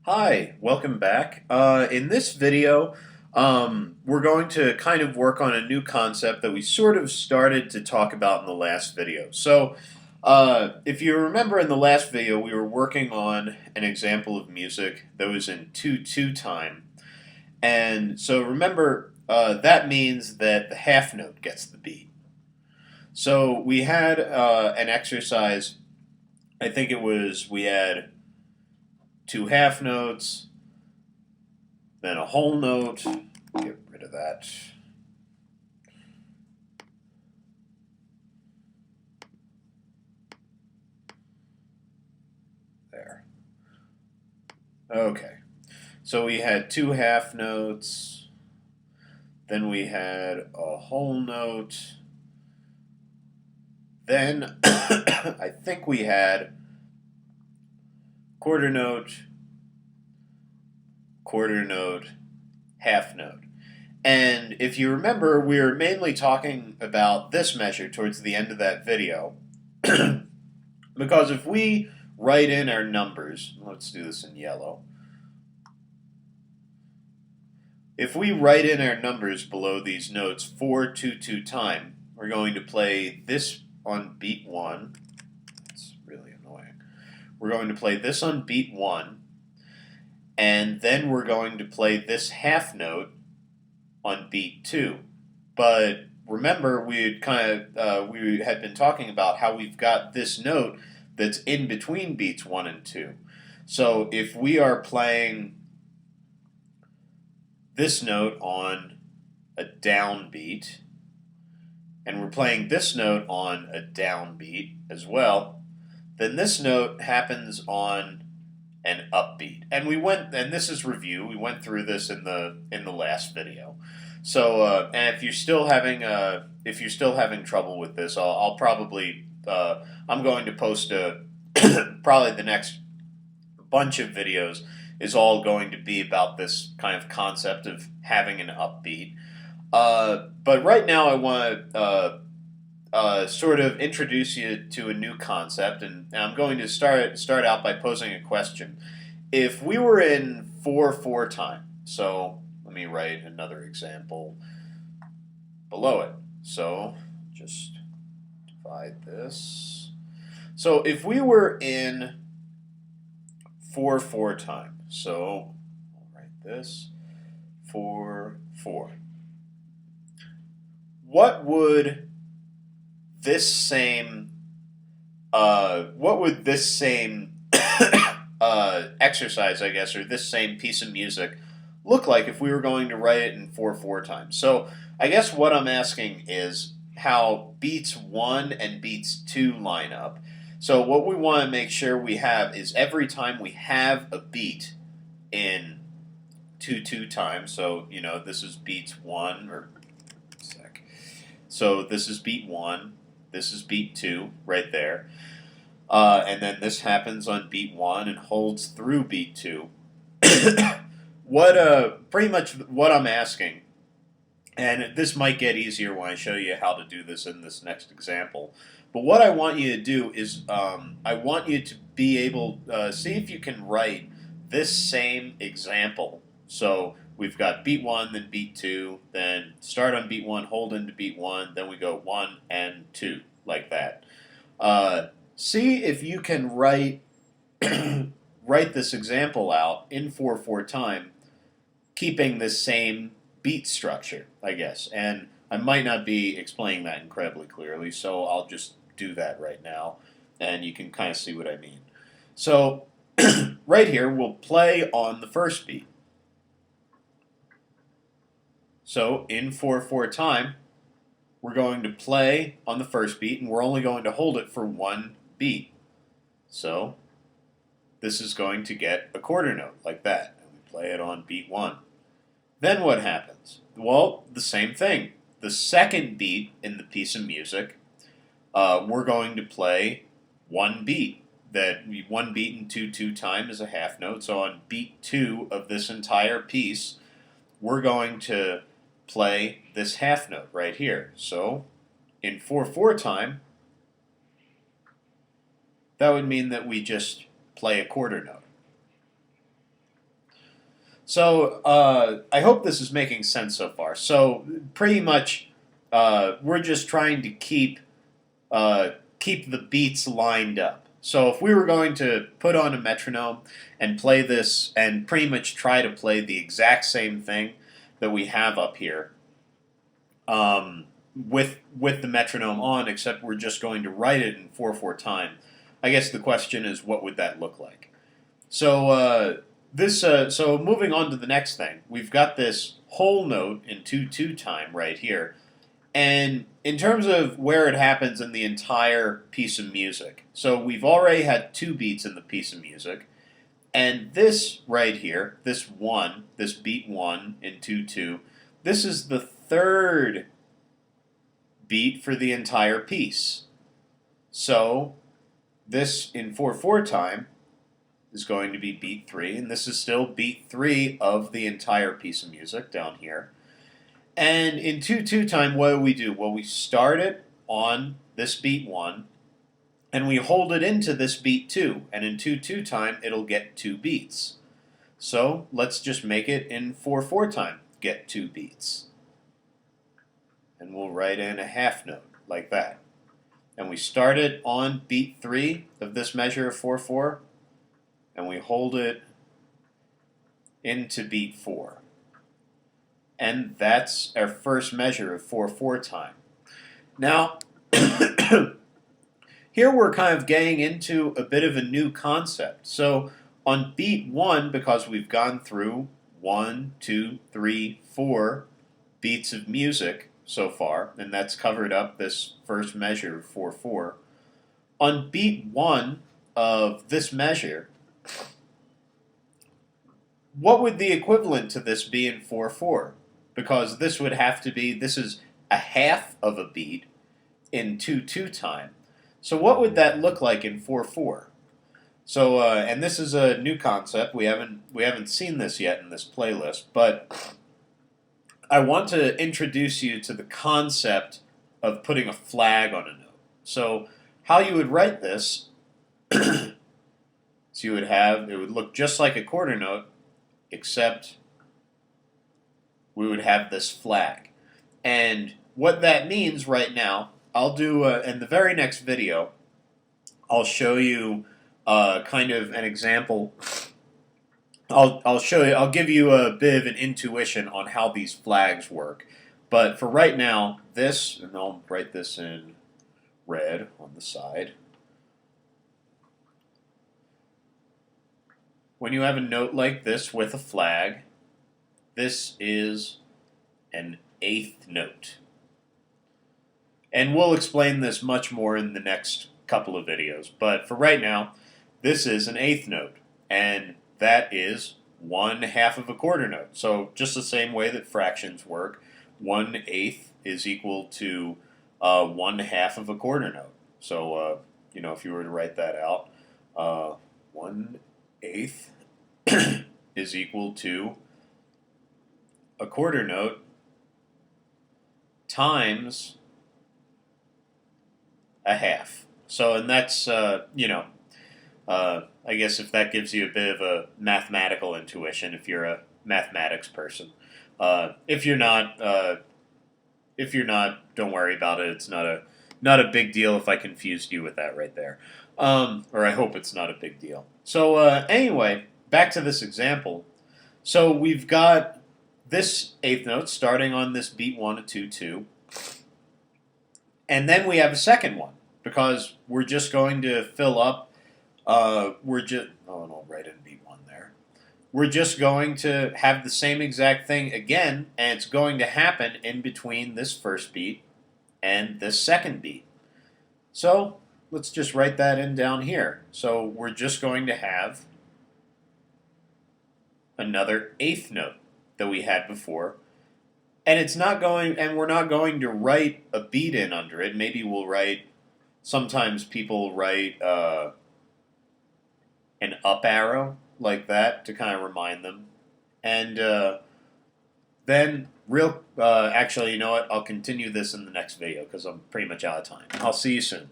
Hi, welcome back. In this video, we're going to kind of work on a new concept that we sort of started to talk about in the last video. If you remember in the last video, we were working on an example of music that was in 2/2 time. And so remember, that means that the half note gets the beat. So we had an exercise, I think it was, we had two half notes, then a whole note. Get rid of that. There. Okay. So we had two half notes, then we had a whole note, then I think we had quarter note, half note. And if you remember, we were mainly talking about this measure towards the end of that video. Because if we write in our numbers, let's do this in yellow. If we write in our numbers below these notes 4/2/2 time, we're going to play this on beat 1. It's really annoying. We're going to play this on beat 1, and then we're going to play this half note on beat 2. But remember, we had been talking about how we've got this note that's in between beats 1 and 2. So if we are playing this note on a downbeat, and we're playing this note on a downbeat as well, then this note happens on an upbeat. And this is review. We went through this in the last video. So, and if you're still having trouble with this, I'll probably I'm going to post probably the next bunch of videos is all going to be about this kind of concept of having an upbeat. But right now, I want to sort of introduce you to a new concept, and I'm going to start out by posing a question. If we were in 4/4 time, so let me write another example below it. So just divide this. So if we were in 4/4 time, so I'll write this 4/4. What would this same exercise, I guess, or this same piece of music look like if we were going to write it in 4/4 time? So I guess what I'm asking is how beats 1 and beats 2 line up. So what we want to make sure we have is every time we have a beat in 2/2 time, so this is beats 1, or sec. So this is beat 1, this is beat 2 right there. And then this happens on beat 1 and holds through beat 2. Pretty much what I'm asking, and this might get easier when I show you how to do this in this next example, but what I want you to do is I want you to be able see if you can write this same example. So we've got beat 1, then beat 2, then start on beat 1, hold into beat 1, then we go 1 and 2, like that. See if you can write this example out in 4/4 time, keeping the same beat structure, I guess. And I might not be explaining that incredibly clearly, so I'll just do that right now, and you can kind of see what I mean. So right here, we'll play on the first beat. So in 4/4 time, we're going to play on the first beat, and we're only going to hold it for one beat. So this is going to get a quarter note like that, and we play it on beat 1. Then what happens? Well, the same thing. The second beat in the piece of music, we're going to play one beat. One beat in 2/2 time is a half note. So on beat 2 of this entire piece, we're going to play this half note right here. So in 4/4 time, that would mean that we just play a quarter note. So I hope this is making sense so far. So pretty much, we're just trying to keep the beats lined up. So if we were going to put on a metronome and play this and pretty much try to play the exact same thing that we have up here, with the metronome on, except we're just going to write it in 4/4 time. I guess the question is, what would that look like? So so moving on to the next thing, we've got this whole note in 2/2 time right here, and in terms of where it happens in the entire piece of music, so we've already had 2 beats in the piece of music, and this right here, this beat 1 in 2/2, this is the 3rd beat for the entire piece. So this in 4/4 time is going to be beat 3, and this is still beat 3 of the entire piece of music down here. And in 2/2 time, what do? Well, we start it on this beat 1, and we hold it into this beat 2, and in 2/2 time, it'll get 2 beats. So let's just make it in 4/4 time, get 2 beats. And we'll write in a half note, like that. And we start it on beat 3 of this measure of 4/4, and we hold it into beat 4. And that's our first measure of 4/4 time. Now, here we're kind of getting into a bit of a new concept. So on beat 1, because we've gone through 1, 2, 3, 4 beats of music so far, and that's covered up this first measure of 4/4. On beat 1 of this measure, what would the equivalent to this be in 4/4? Because this would have to be, this is a half of a beat in 2/2 time. So what would that look like in 4/4? So, and this is a new concept. We haven't seen this yet in this playlist, but I want to introduce you to the concept of putting a flag on a note. So how you would write this, so you would have, it would look just like a quarter note, except we would have this flag. And what that means right now, I'll do, in the very next video, I'll show you kind of an example. I'll show you, I'll give you a bit of an intuition on how these flags work. But for right now, this, and I'll write this in red on the side. When you have a note like this with a flag, this is an 8th note. And we'll explain this much more in the next couple of videos. But for right now, this is an 8th note. And that is 1/2 of a quarter note. So just the same way that fractions work, 1/8 is equal to 1/2 of a quarter note. So, if you were to write that out, 1/8 is equal to a quarter note times a half. So, and that's, I guess if that gives you a bit of a mathematical intuition, if you're a mathematics person. If you're not, don't worry about it. It's not a big deal if I confused you with that right there. Or I hope it's not a big deal. So anyway, back to this example. So we've got this 8th note starting on this beat 1 of 2/2. And then we have a second one, because we're just going to fill up, and I'll write in beat 1 there. We're just going to have the same exact thing again, and it's going to happen in between this first beat and this second beat. So let's just write that in down here. So we're just going to have another 8th note that we had before. And we're not going to write a beat in under it. Maybe we'll write, sometimes people write an up arrow like that to kind of remind them. And then actually, you know what? I'll continue this in the next video because I'm pretty much out of time. I'll see you soon.